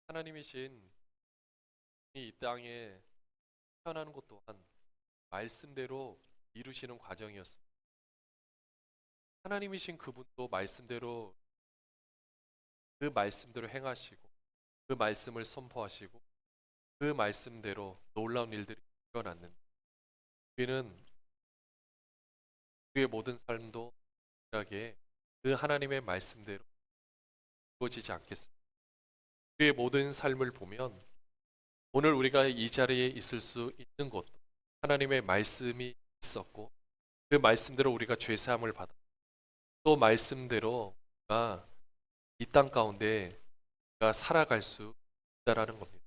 하나님이신 이 땅에 태어나는 것 또한 말씀대로 이루시는 과정이었습니다. 하나님이신 그분도 말씀대로 그 말씀대로 행하시고 그 말씀을 선포하시고 그 말씀대로 놀라운 일들이 일어났는데 우리는 우리의 모든 삶도 동일하게 그 하나님의 말씀대로 이루어지지 않겠습니다. 우리의 모든 삶을 보면 오늘 우리가 이 자리에 있을 수 있는 것도 하나님의 말씀이 있었고 그 말씀대로 우리가 죄사함을 받아 또 말씀대로 우리가 이 땅 가운데 우리가 살아갈 수 있다라는 겁니다.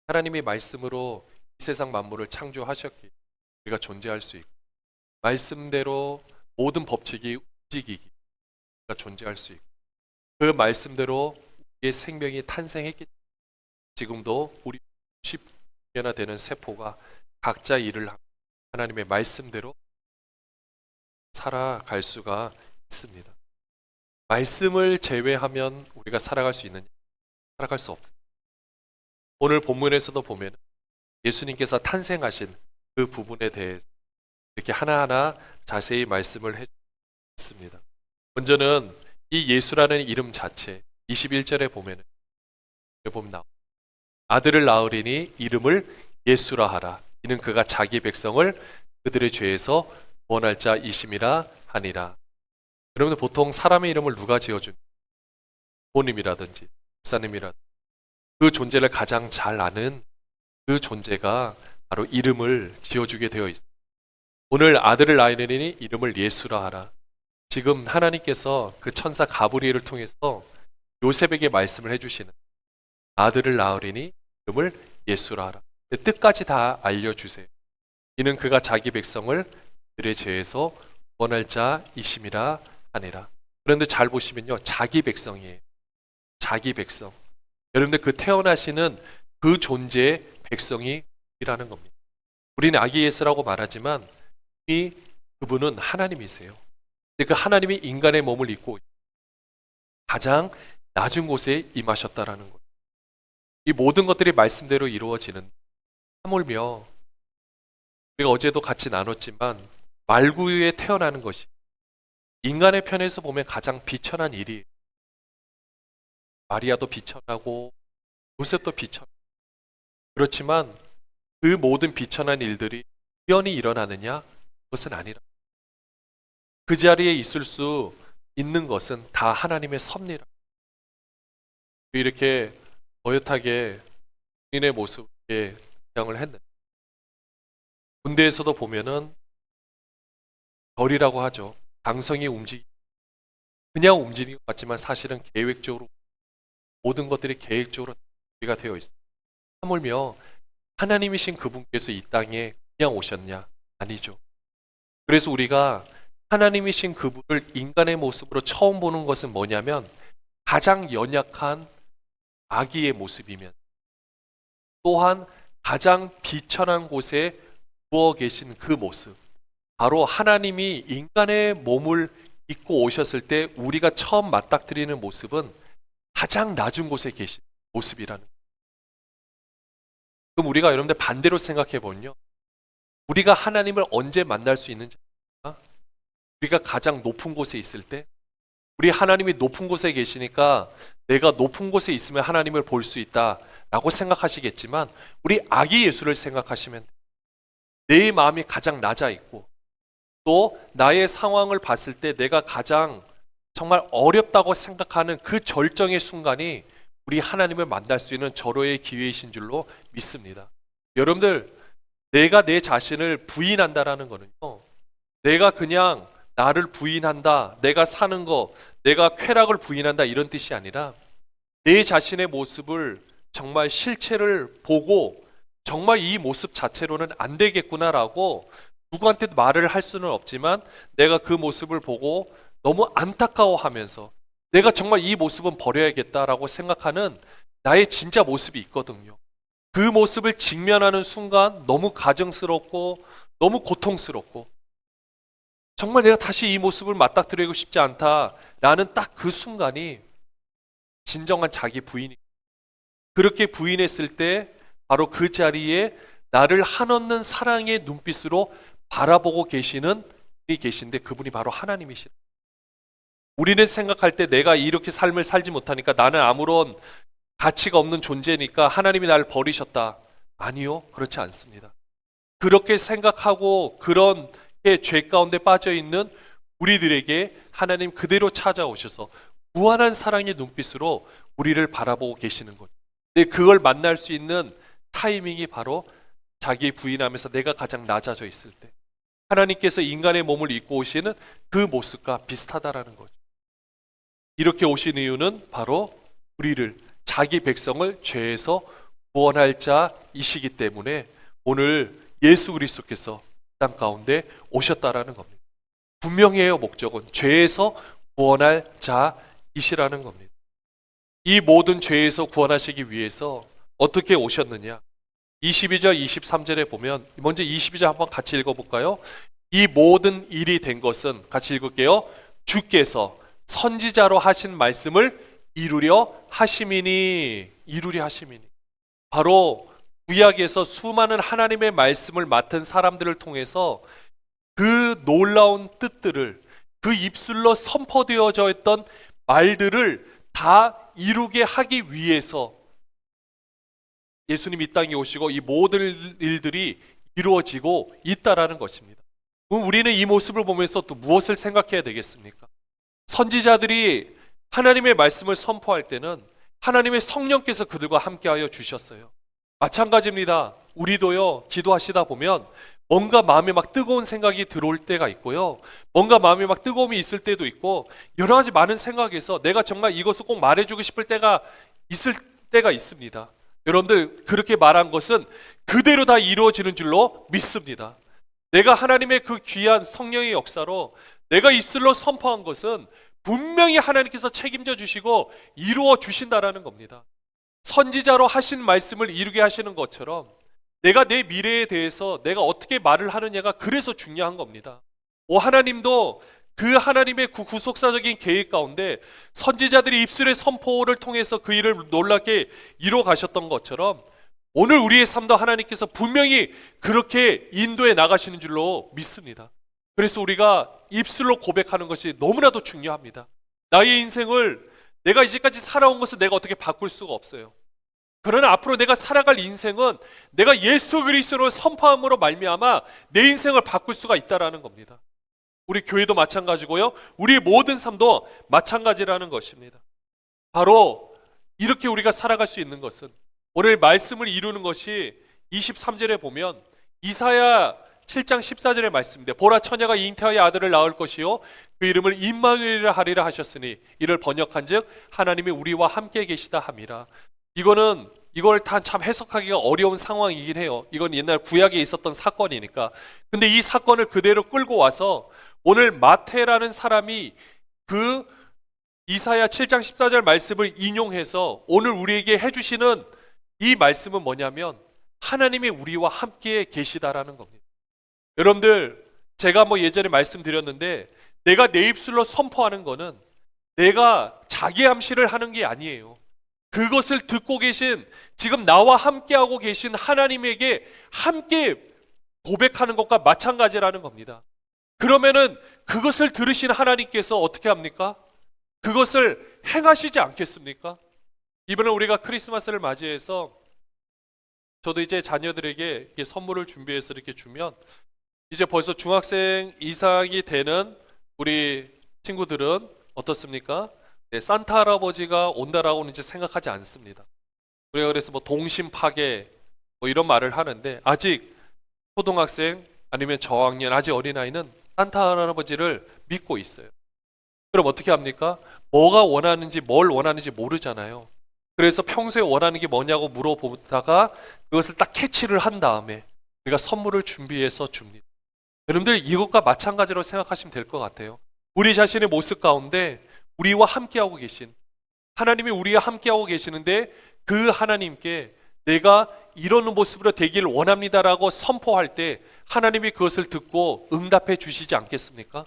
하나님이 말씀으로 이 세상 만물을 창조하셨기에 우리가 존재할 수 있고 말씀대로 모든 법칙이 움직이기 우리가 존재할 수 있고 그 말씀대로 우리의 생명이 탄생했기 때문에 지금도 우리 60개나 되는 세포가 각자 일을 하고 하나님의 말씀대로 살아갈 수가 있습니다. 말씀을 제외하면 우리가 살아갈 수 있느냐? 살아갈 수 없습니다. 오늘 본문에서도 보면 예수님께서 탄생하신 그 부분에 대해서 이렇게 하나하나 자세히 말씀을 해주셨습니다. 먼저는 이 예수라는 이름 자체 21절에 보면 아들을 낳으리니 이름을 예수라 하라. 이는 그가 자기 백성을 그들의 죄에서 구원할 자이심이라 하니라. 여러분들 보통 사람의 이름을 누가 지어줍니까? 부모님이라든지 목사님이라든지 그 존재를 가장 잘 아는 그 존재가 바로 이름을 지어주게 되어 있습니다. 오늘 아들을 낳으리니 이름을 예수라 하라. 지금 하나님께서 그 천사 가브리엘을 통해서 요셉에게 말씀을 해주시는 아들을 낳으리니 이름을 예수라 하라. 뜻까지 다 알려주세요. 이는 그가 자기 백성을 그들의 죄에서 구원할 자이심이라 하니라. 그런데 잘 보시면요, 자기 백성이에요. 자기 백성. 여러분들 그 태어나시는 그 존재의 백성이라는 겁니다. 우리는 아기 예수라고 말하지만 이 그분은 하나님이세요. 근데 그 하나님이 인간의 몸을 입고 가장 낮은 곳에 임하셨다라는 거예요. 이 모든 것들이 말씀대로 이루어지는 하물며 우리가 어제도 같이 나눴지만 말구유에 태어나는 것이 인간의 편에서 보면 가장 비천한 일이에요. 마리아도 비천하고 요셉도 비천하고 그렇지만 그 모든 비천한 일들이 우연히 일어나느냐? 그것은 아니라 그 자리에 있을 수 있는 것은 다 하나님의 섭리라. 이렇게 어엿하게 본인의 모습에 등장을 했는데 군대에서도 보면은 별이라고 하죠. 당성이 그냥 움직이는 것 같지만 사실은 계획적으로 모든 것들이 계획적으로 준비가 되어 있습니다. 하물며 하나님이신 그분께서 이 땅에 그냥 오셨냐? 아니죠. 그래서 우리가 하나님이신 그분을 인간의 모습으로 처음 보는 것은 뭐냐면 가장 연약한 아기의 모습이면 또한 가장 비천한 곳에 누워 계신 그 모습, 바로 하나님이 인간의 몸을 입고 오셨을 때 우리가 처음 맞닥뜨리는 모습은 가장 낮은 곳에 계신 모습이라는 거예요. 그럼 우리가 여러분들 반대로 생각해 보면요, 우리가 하나님을 언제 만날 수 있는지 우리가 가장 높은 곳에 있을 때, 우리 하나님이 높은 곳에 계시니까 내가 높은 곳에 있으면 하나님을 볼 수 있다라고 생각하시겠지만 우리 아기 예수를 생각하시면 내 마음이 가장 낮아 있고 또 나의 상황을 봤을 때 내가 가장 정말 어렵다고 생각하는 그 절정의 순간이 우리 하나님을 만날 수 있는 절호의 기회이신 줄로 믿습니다. 여러분들, 내가 내 자신을 부인한다라는 거는요, 내가 그냥 나를 부인한다, 내가 사는 거, 내가 쾌락을 부인한다 이런 뜻이 아니라 내 자신의 모습을 정말 실체를 보고 정말 이 모습 자체로는 안 되겠구나라고 누구한테 말을 할 수는 없지만 내가 그 모습을 보고 너무 안타까워하면서 내가 정말 이 모습은 버려야겠다라고 생각하는 나의 진짜 모습이 있거든요. 그 모습을 직면하는 순간 너무 가증스럽고 너무 고통스럽고 정말 내가 다시 이 모습을 맞닥뜨리고 싶지 않다라는 딱 그 순간이 진정한 자기 부인이 그렇게 부인했을 때 바로 그 자리에 나를 한없는 사랑의 눈빛으로 바라보고 계시는 분이 계신데 그분이 바로 하나님이시다. 우리는 생각할 때 내가 이렇게 삶을 살지 못하니까 나는 아무런 가치가 없는 존재니까 하나님이 나를 버리셨다. 아니요, 그렇지 않습니다. 그렇게 생각하고 그런 죄 가운데 빠져 있는 우리들에게 하나님 그대로 찾아오셔서 무한한 사랑의 눈빛으로 우리를 바라보고 계시는 거죠. 근데 그걸 만날 수 있는 타이밍이 바로 자기 부인하면서 내가 가장 낮아져 있을 때 하나님께서 인간의 몸을 입고 오시는 그 모습과 비슷하다라는 거죠. 이렇게 오신 이유는 바로 우리를, 자기 백성을 죄에서 구원할 자이시기 때문에 오늘 예수 그리스도께서 땅 가운데 오셨다라는 겁니다. 분명해요. 목적은 죄에서 구원할 자이시라는 겁니다. 이 모든 죄에서 구원하시기 위해서 어떻게 오셨느냐? 22절 23절에 보면, 먼저 22절 한번 같이 읽어볼까요? 이 모든 일이 된 것은, 같이 읽을게요. 주께서 선지자로 하신 말씀을 이루려 하심이니. 바로 구약에서 수많은 하나님의 말씀을 맡은 사람들을 통해서 그 놀라운 뜻들을, 그 입술로 선포되어져 있던 말들을 다 이루게 하기 위해서 예수님 이 땅에 오시고 이 모든 일들이 이루어지고 있다라는 것입니다. 그럼 우리는 이 모습을 보면서 또 무엇을 생각해야 되겠습니까? 선지자들이 하나님의 말씀을 선포할 때는 하나님의 성령께서 그들과 함께하여 주셨어요. 마찬가지입니다. 우리도요, 기도하시다 보면 뭔가 마음에 막 뜨거운 생각이 들어올 때가 있고요, 뭔가 마음에 막 뜨거움이 있을 때도 있고, 여러 가지 많은 생각에서 내가 정말 이것을 꼭 말해주고 싶을 때가 있을 때가 있습니다. 여러분들, 그렇게 말한 것은 그대로 다 이루어지는 줄로 믿습니다. 내가 하나님의 그 귀한 성령의 역사로 내가 입술로 선포한 것은 분명히 하나님께서 책임져 주시고 이루어 주신다라는 겁니다. 선지자로 하신 말씀을 이루게 하시는 것처럼 내가 내 미래에 대해서 내가 어떻게 말을 하느냐가 그래서 중요한 겁니다. 하나님도 그 하나님의 구속사적인 계획 가운데 선지자들이 입술의 선포를 통해서 그 일을 놀랍게 이루어 가셨던 것처럼 오늘 우리의 삶도 하나님께서 분명히 그렇게 인도해 나가시는 줄로 믿습니다. 그래서 우리가 입술로 고백하는 것이 너무나도 중요합니다. 나의 인생을, 내가 이제까지 살아온 것을 내가 어떻게 바꿀 수가 없어요. 그러나 앞으로 내가 살아갈 인생은 내가 예수 그리스도를 선포함으로 말미암아 내 인생을 바꿀 수가 있다라는 겁니다. 우리 교회도 마찬가지고요, 우리 모든 삶도 마찬가지라는 것입니다. 바로 이렇게 우리가 살아갈 수 있는 것은, 오늘 말씀을 이루는 것이 23절에 보면 이사야 7장 14절의 말씀인데, 보라 처녀가 잉태하여 아들을 낳을 것이요 그 이름을 임마누엘이라 하리라 하셨으니 이를 번역한즉 하나님이 우리와 함께 계시다 함이라. 이걸 다 참 해석하기가 어려운 상황이긴 해요. 이건 옛날 구약에 있었던 사건이니까. 근데 이 사건을 그대로 끌고 와서 오늘 마태라는 사람이 그 이사야 7장 14절 말씀을 인용해서 오늘 우리에게 해주시는 이 말씀은 뭐냐면 하나님이 우리와 함께 계시다라는 겁니다. 여러분들, 제가 예전에 말씀드렸는데 내가 내 입술로 선포하는 거는 내가 자기 암시를 하는 게 아니에요. 그것을 듣고 계신, 지금 나와 함께하고 계신 하나님에게 함께 고백하는 것과 마찬가지라는 겁니다. 그러면은 그것을 들으신 하나님께서 어떻게 합니까? 그것을 행하시지 않겠습니까? 이번에 우리가 크리스마스를 맞이해서 저도 이제 자녀들에게 이렇게 선물을 준비해서 이렇게 주면, 이제 벌써 중학생 이상이 되는 우리 친구들은 어떻습니까? 네, 산타 할아버지가 온다라고는 이제 생각하지 않습니다. 우리가 그래서 동심 파괴 이런 말을 하는데, 아직 초등학생 아니면 저학년, 아직 어린아이는 산타 할아버지를 믿고 있어요. 그럼 어떻게 합니까? 뭐가 원하는지, 뭘 원하는지 모르잖아요. 그래서 평소에 원하는 게 뭐냐고 물어보다가 그것을 딱 캐치를 한 다음에 우리가 선물을 준비해서 줍니다. 여러분들, 이것과 마찬가지로 생각하시면 될 것 같아요. 우리 자신의 모습 가운데 우리와 함께하고 계신 하나님이 우리와 함께하고 계시는데, 그 하나님께 내가 이런 모습으로 되기를 원합니다라고 선포할 때 하나님이 그것을 듣고 응답해 주시지 않겠습니까?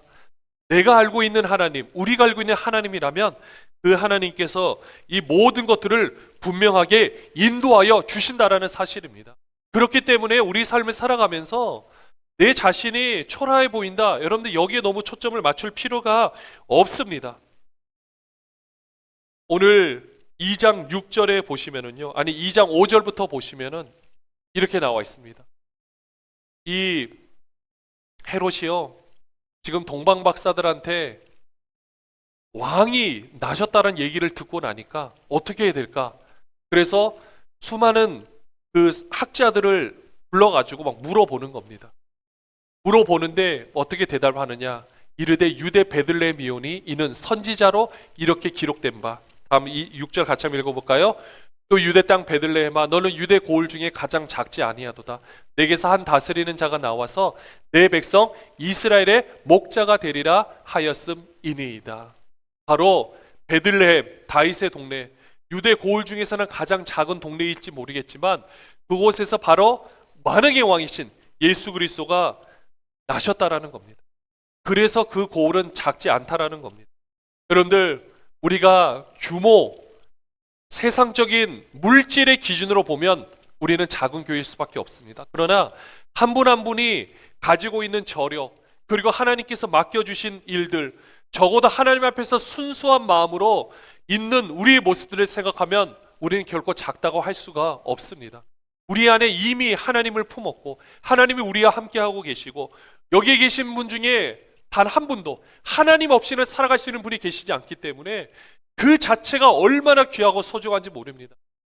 내가 알고 있는 하나님, 우리가 알고 있는 하나님이라면 그 하나님께서 이 모든 것들을 분명하게 인도하여 주신다라는 사실입니다. 그렇기 때문에 우리 삶을 살아가면서 내 자신이 초라해 보인다, 여러분들 여기에 너무 초점을 맞출 필요가 없습니다. 오늘 2장 6절에 보시면은요, 아니 2장 5절부터 보시면은 이렇게 나와 있습니다. 이 헤롯이요, 지금 동방 박사들한테 왕이 나셨다는 얘기를 듣고 나니까 어떻게 해야 될까? 그래서 수많은 그 학자들을 불러가지고 막 물어보는 겁니다. 물어보는데 어떻게 대답하느냐? 이르되 유대 베들레헴이오니 이는 선지자로 이렇게 기록된 바. 다음 이 6절 같이 한번 읽어볼까요? 또 유대 땅 베들레헴아 너는 유대 고을 중에 가장 작지 아니하도다. 내게서 한 다스리는 자가 나와서 내 백성 이스라엘의 목자가 되리라 하였음이니이다. 바로 베들레헴, 다윗의 동네, 유대 고을 중에서는 가장 작은 동네일지 모르겠지만 그곳에서 바로 만왕의 왕이신 예수 그리스도가 나셨다라는 겁니다. 그래서 그 고을은 작지 않다라는 겁니다. 여러분들, 우리가 규모, 세상적인 물질의 기준으로 보면 우리는 작은 교회일 수밖에 없습니다. 그러나 한 분 한 분이 가지고 있는 저력, 그리고 하나님께서 맡겨주신 일들, 적어도 하나님 앞에서 순수한 마음으로 있는 우리의 모습들을 생각하면 우리는 결코 작다고 할 수가 없습니다. 우리 안에 이미 하나님을 품었고 하나님이 우리와 함께하고 계시고 여기에 계신 분 중에 단 한 분도 하나님 없이는 살아갈 수 있는 분이 계시지 않기 때문에 그 자체가 얼마나 귀하고 소중한지 모릅니다.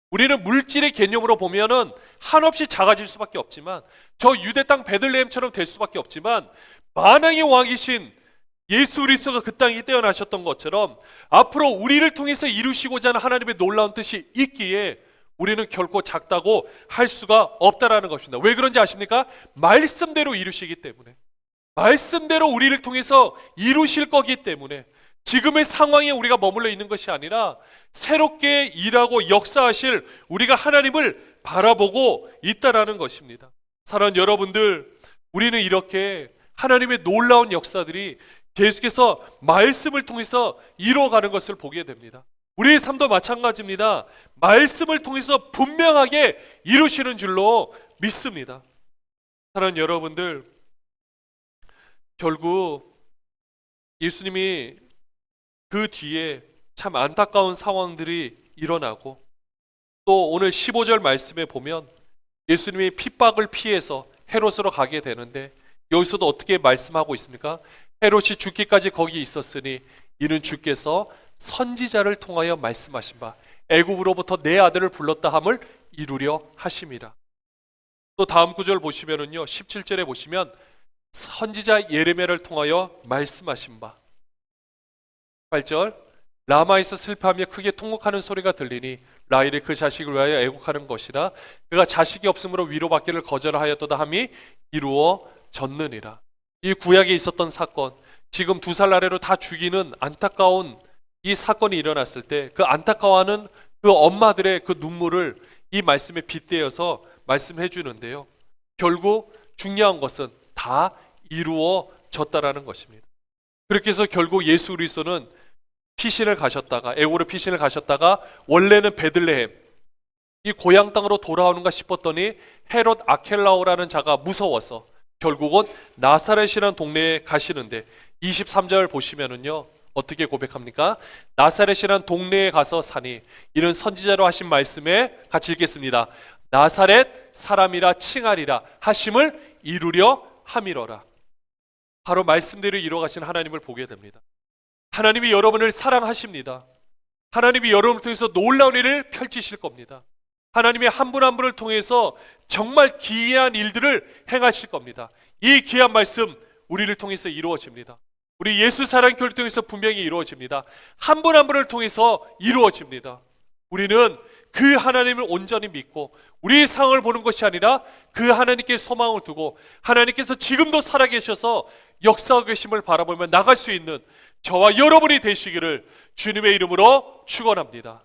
우리는 물질의 개념으로 보면은 한없이 작아질 수밖에 없지만 저 유대 땅 베들레헴처럼 될 수밖에 없지만 만왕의 왕이신 예수 그리스도가 그 땅에 태어나셨던 것처럼 앞으로 우리를 통해서 이루시고자 하는 하나님의 놀라운 뜻이 있기에 우리는 결코 작다고 할 수가 없다라는 것입니다. 왜 그런지 아십니까? 말씀대로 이루시기 때문에, 말씀대로 우리를 통해서 이루실 거기 때문에 지금의 상황에 우리가 머물러 있는 것이 아니라 새롭게 일하고 역사하실 우리가 하나님을 바라보고 있다라는 것입니다. 사랑하는 여러분들, 우리는 이렇게 하나님의 놀라운 역사들이 계속해서 말씀을 통해서 이루어가는 것을 보게 됩니다. 우리의 삶도 마찬가지입니다. 말씀을 통해서 분명하게 이루시는 줄로 믿습니다. 사랑하는 여러분들, 결국 예수님이 그 뒤에 참 안타까운 상황들이 일어나고 또 오늘 15절 말씀에 보면 예수님이 핍박을 피해서 헤롯으로 가게 되는데 여기서도 어떻게 말씀하고 있습니까? 헤롯이 죽기까지 거기 있었으니 이는 주께서 선지자를 통하여 말씀하신 바 애굽으로부터 내 아들을 불렀다 함을 이루려 하심이라. 또 다음 구절 보시면은요, 17절에 보시면 선지자 예레미야를 통하여 말씀하신 바. 8절 라마에서 슬퍼하며 크게 통곡하는 소리가 들리니 라헬이 그 자식을 위하여 애곡하는 것이라. 그가 자식이 없으므로 위로받기를 거절하였도다 함이 이루어졌느니라. 이 구약에 있었던 사건, 지금 2살 아래로 다 죽이는 안타까운 이 사건이 일어났을 때 그 안타까워하는 그 엄마들의 그 눈물을 이 말씀에 빗대어서 말씀해 주는데요, 결국 중요한 것은 다 이루어졌다라는 것입니다. 그렇게 해서 결국 예수 그리스도는 피신을 가셨다가, 애고로 피신을 가셨다가 원래는 베들레헴, 이 고향 땅으로 돌아오는가 싶었더니 헤롯 아켈라오라는 자가 무서워서 결국은 나사렛이라는 동네에 가시는데 23절 보시면은요, 어떻게 고백합니까? 나사렛이라는 동네에 가서 사니 이는 선지자로 하신 말씀에 같이 읽겠습니다. 나사렛 사람이라 칭하리라 하심을 이루려 함이러라. 바로 말씀대로 이루어가신 하나님을 보게 됩니다. 하나님이 여러분을 사랑하십니다. 하나님이 여러분을 통해서 놀라운 일을 펼치실 겁니다. 하나님이 한 분 한 분을 통해서 정말 기이한 일들을 행하실 겁니다. 이 귀한 말씀 우리를 통해서 이루어집니다. 우리 예수 사랑교회를 통해서 분명히 이루어집니다. 한 분 한 분을 통해서 이루어집니다. 우리는 그 하나님을 온전히 믿고 우리의 상황을 보는 것이 아니라 그 하나님께 소망을 두고 하나님께서 지금도 살아계셔서 역사하고 계심을 바라보며 나갈 수 있는 저와 여러분이 되시기를 주님의 이름으로 축원합니다.